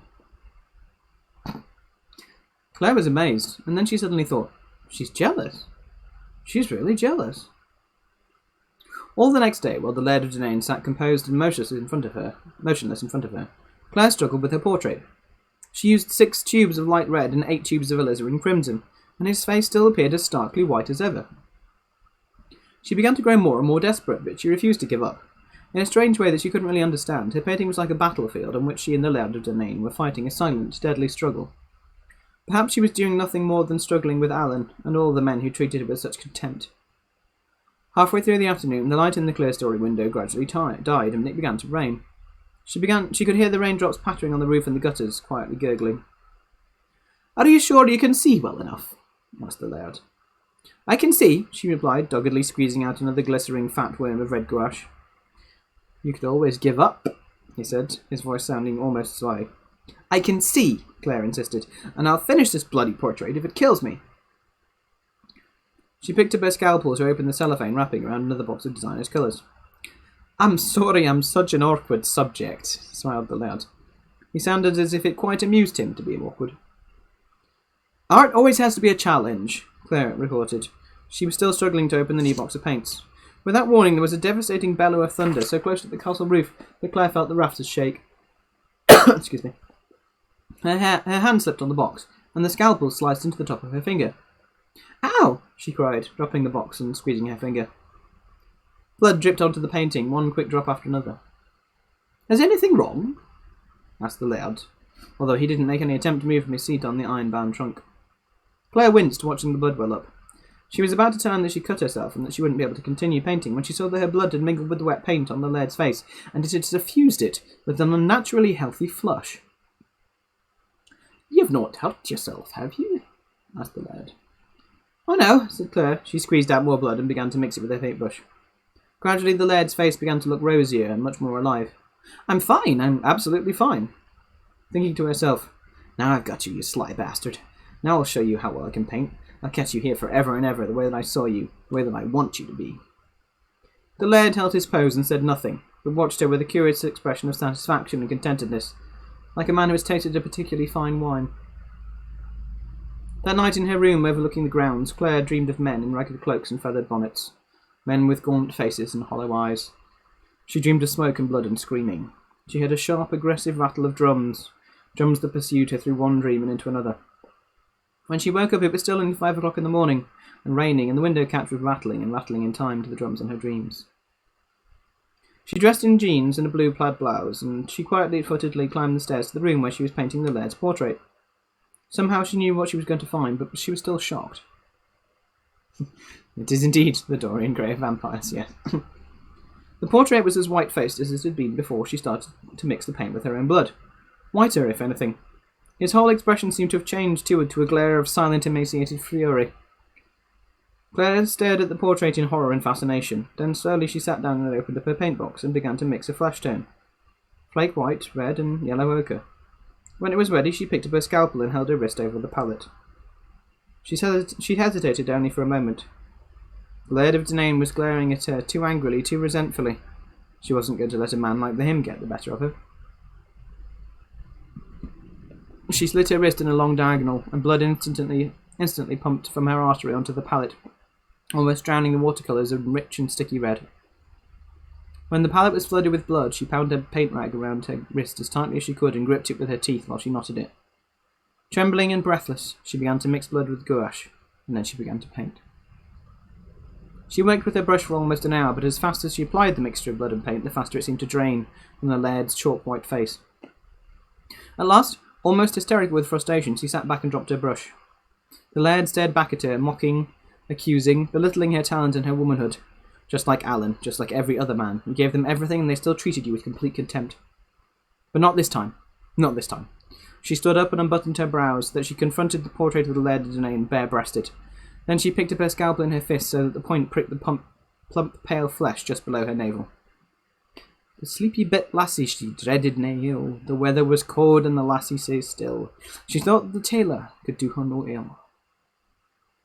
Claire was amazed, and then she suddenly thought, she's jealous. She's really jealous. All the next day, while the Laird of Dunain sat composed and motionless in front of her, Claire struggled with her portrait. She used 6 tubes of light red and 8 tubes of alizarin crimson, and his face still appeared as starkly white as ever. She began to grow more and more desperate, but she refused to give up. In a strange way that she couldn't really understand, her painting was like a battlefield on which she and the Laird of Dunain were fighting a silent, deadly struggle. Perhaps she was doing nothing more than struggling with Alan and all the men who treated her with such contempt. Halfway through the afternoon, the light in the clerestory window gradually died, and it began to rain. She could hear the raindrops pattering on the roof and the gutters, quietly gurgling. Are you sure you can see well enough? Asked the Laird. I can see, she replied, doggedly squeezing out another glittering fat worm of red gouache. You could always give up, he said, his voice sounding almost sly. I can see, Claire insisted, and I'll finish this bloody portrait if it kills me. She picked up her scalpel to open the cellophane wrapping around another box of designer's colours. I'm sorry I'm such an awkward subject, smiled the Laird. He sounded as if it quite amused him to be awkward. Art always has to be a challenge, Claire reported. She was still struggling to open the new box of paints. Without warning, there was a devastating bellow of thunder so close to the castle roof that Claire felt the rafters shake. Excuse me. Her hand slipped on the box, and the scalpel sliced into the top of her finger. Ow! She cried, dropping the box and squeezing her finger. Blood dripped onto the painting, one quick drop after another. Is anything wrong? Asked the Laird, although he didn't make any attempt to move from his seat on the iron-bound trunk. Claire winced, watching the blood well up. She was about to tell him that she cut herself and that she wouldn't be able to continue painting when she saw that her blood had mingled with the wet paint on the Laird's face, and it had suffused it with an unnaturally healthy flush. You've not hurt yourself, have you? Asked the Laird. "Oh no," said Claire. She squeezed out more blood and began to mix it with her paintbrush. Gradually the laird's face began to look rosier and much more alive. "I'm fine, I'm absolutely fine." Thinking to herself, "Now I've got you, you sly bastard. Now I'll show you how well I can paint. I'll catch you here forever and ever, the way that I saw you, the way that I want you to be." The laird held his pose and said nothing, but watched her with a curious expression of satisfaction and contentedness, like a man who has tasted a particularly fine wine. That night in her room overlooking the grounds, Claire dreamed of men in ragged cloaks and feathered bonnets, men with gaunt faces and hollow eyes. She dreamed of smoke and blood and screaming. She heard a sharp, aggressive rattle of drums that pursued her through one dream and into another. When she woke up, it was still only 5 o'clock in the morning, and raining, and the window catch was rattling and rattling in time to the drums in her dreams. She dressed in jeans and a blue plaid blouse, and she quietly-footedly climbed the stairs to the room where she was painting the laird's portrait. Somehow she knew what she was going to find, but she was still shocked. It is indeed the Dorian Gray of vampires, yes. The portrait was as white-faced as it had been before she started to mix the paint with her own blood. Whiter, if anything. His whole expression seemed to have changed to a glare of silent, emaciated fury. Claire stared at the portrait in horror and fascination. Then slowly she sat down and opened up her paint box and began to mix a flesh tone. Flake white, red, and yellow ochre. When it was ready, she picked up her scalpel and held her wrist over the palette. She hesitated only for a moment. The Laird of Dunain was glaring at her too angrily, too resentfully. She wasn't going to let a man like him get the better of her. She slit her wrist in a long diagonal, and blood instantly pumped from her artery onto the palette, almost drowning the watercolours in rich and sticky red. When the palette was flooded with blood, she pounded her paint rag around her wrist as tightly as she could and gripped it with her teeth while she knotted it. Trembling and breathless, she began to mix blood with gouache, and then she began to paint. She worked with her brush for almost an hour, but as fast as she applied the mixture of blood and paint, the faster it seemed to drain from the laird's chalk white face. At last, almost hysterical with frustration, she sat back and dropped her brush. The laird stared back at her, mocking, accusing, belittling her talent and her womanhood. Just like Alan, just like every other man. You gave them everything and they still treated you with complete contempt. But not this time. Not this time. She stood up and unbuttoned her brows, so that she confronted the portrait of the Laird of Dunain bare-breasted. Then she picked up her scalpel in her fist so that the point pricked the plump, pale flesh just below her navel. The sleepy bit lassie she dreaded nae ill. The weather was cold and the lassie sae still. She thought the tailor could do her no ill.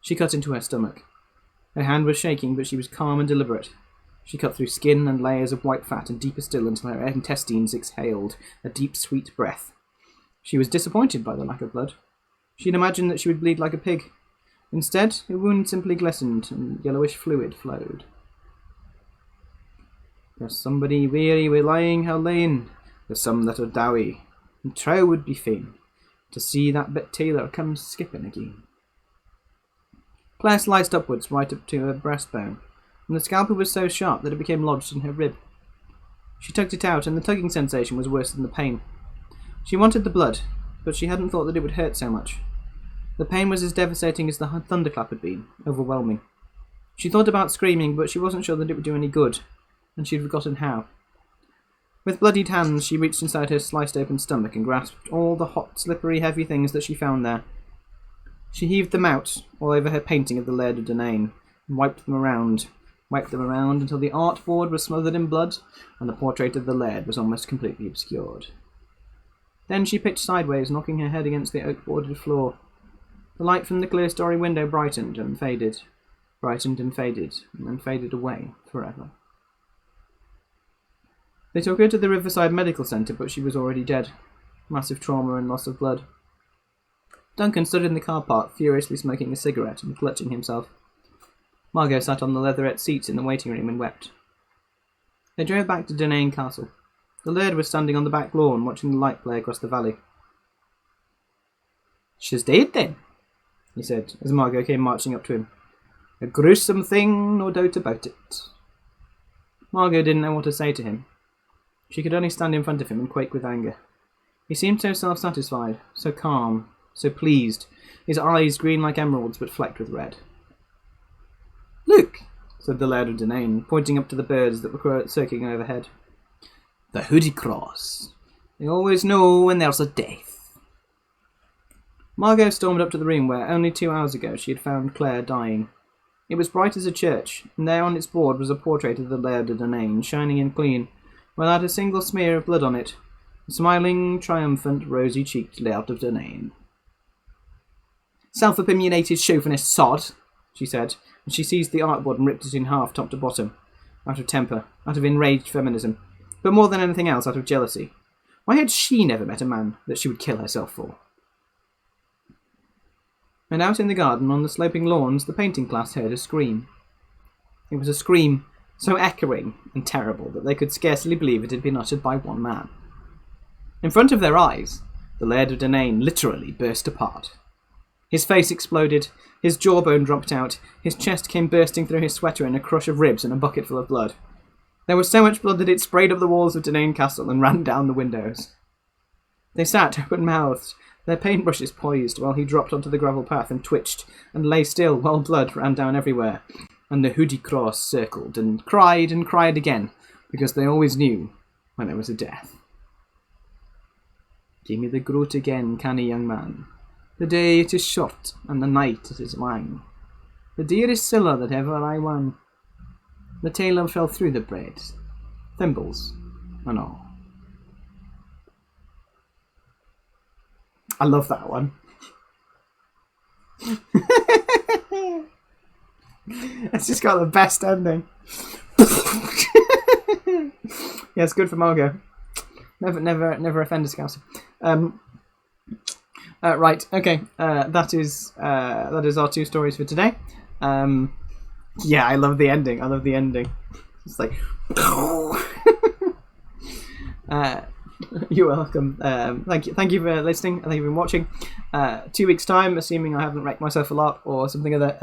She cut into her stomach. Her hand was shaking, but she was calm and deliberate. She cut through skin and layers of white fat and deeper still until her intestines exhaled a deep, sweet breath. She was disappointed by the lack of blood. She had imagined that she would bleed like a pig. Instead, her wound simply glistened and yellowish fluid flowed. There's somebody weary wi' lying how lane. There's some that are dowie, and trow would be fain to see that bit tailor come skipping again. Claire sliced upwards right up to her breastbone, and the scalpel was so sharp that it became lodged in her rib. She tugged it out, and the tugging sensation was worse than the pain. She wanted the blood, but she hadn't thought that it would hurt so much. The pain was as devastating as the thunderclap had been, overwhelming. She thought about screaming, but she wasn't sure that it would do any good, and she'd forgotten how. With bloodied hands, she reached inside her sliced-open stomach and grasped all the hot, slippery, heavy things that she found there. She heaved them out, all over her painting of the Laird of Dunain, and wiped them around until the artboard was smothered in blood, and the portrait of the Laird was almost completely obscured. Then she pitched sideways, knocking her head against the oak-boarded floor. The light from the clear-story window brightened and faded, and then faded away forever. They took her to the Riverside Medical Centre, but she was already dead. Massive trauma and loss of blood. Duncan stood in the car park, furiously smoking a cigarette and clutching himself. Margot sat on the leatherette seats in the waiting room and wept. They drove back to Dunain Castle. The Laird was standing on the back lawn, watching the light play across the valley. "She's dead, then," he said, as Margot came marching up to him. "A gruesome thing, no doubt about it." Margot didn't know what to say to him. She could only stand in front of him and quake with anger. He seemed so self-satisfied, so calm, so pleased, his eyes green like emeralds but flecked with red. "Look," said the Laird of Dunain, pointing up to the birds that were circling overhead. "The Hoodie Cross. They always know when there's a death." Margot stormed up to the room where only 2 hours ago she had found Claire dying. It was bright as a church, and there on its board was a portrait of the Laird of Dunain, shining and clean, without a single smear of blood on it. A smiling, triumphant, rosy-cheeked Laird of Dunain. "Self-opinionated chauvinist sod," she said, and she seized the artboard and ripped it in half top to bottom. Out of temper, out of enraged feminism, but more than anything else out of jealousy. Why had she never met a man that she would kill herself for? And out in the garden, on the sloping lawns, the painting class heard a scream. It was a scream so echoing and terrible that they could scarcely believe it had been uttered by one man. In front of their eyes, the Laird of Dunain literally burst apart. His face exploded, his jawbone dropped out, his chest came bursting through his sweater in a crush of ribs and a bucket full of blood. There was so much blood that it sprayed up the walls of Dunain Castle and ran down the windows. They sat open-mouthed, their paintbrushes poised, while he dropped onto the gravel path and twitched, and lay still while blood ran down everywhere, and the Hoodie Cross circled and cried again, because they always knew when there was a death. "Give me the groat again, canny young man. The day it is short, and the night it is lang. The dearest siller that ever I won. The tailor fell through the bread, thimbles and all." I love that one. It's just got the best ending. Yeah, it's good for Margot. Never offend a scouser. Right, okay. That is our 2 stories for today. Yeah, I love the ending. It's like. You're welcome. Thank you for listening. Thank you for watching. 2 weeks' time, assuming I haven't wrecked myself a lot or something other,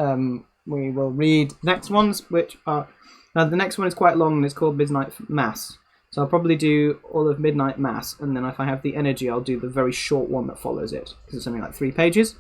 we will read the next ones, which are the next one is quite long and it's called Midnight Mass. So I'll probably do all of Midnight Mass, and then if I have the energy, I'll do the very short one that follows it because it's only like 3 pages.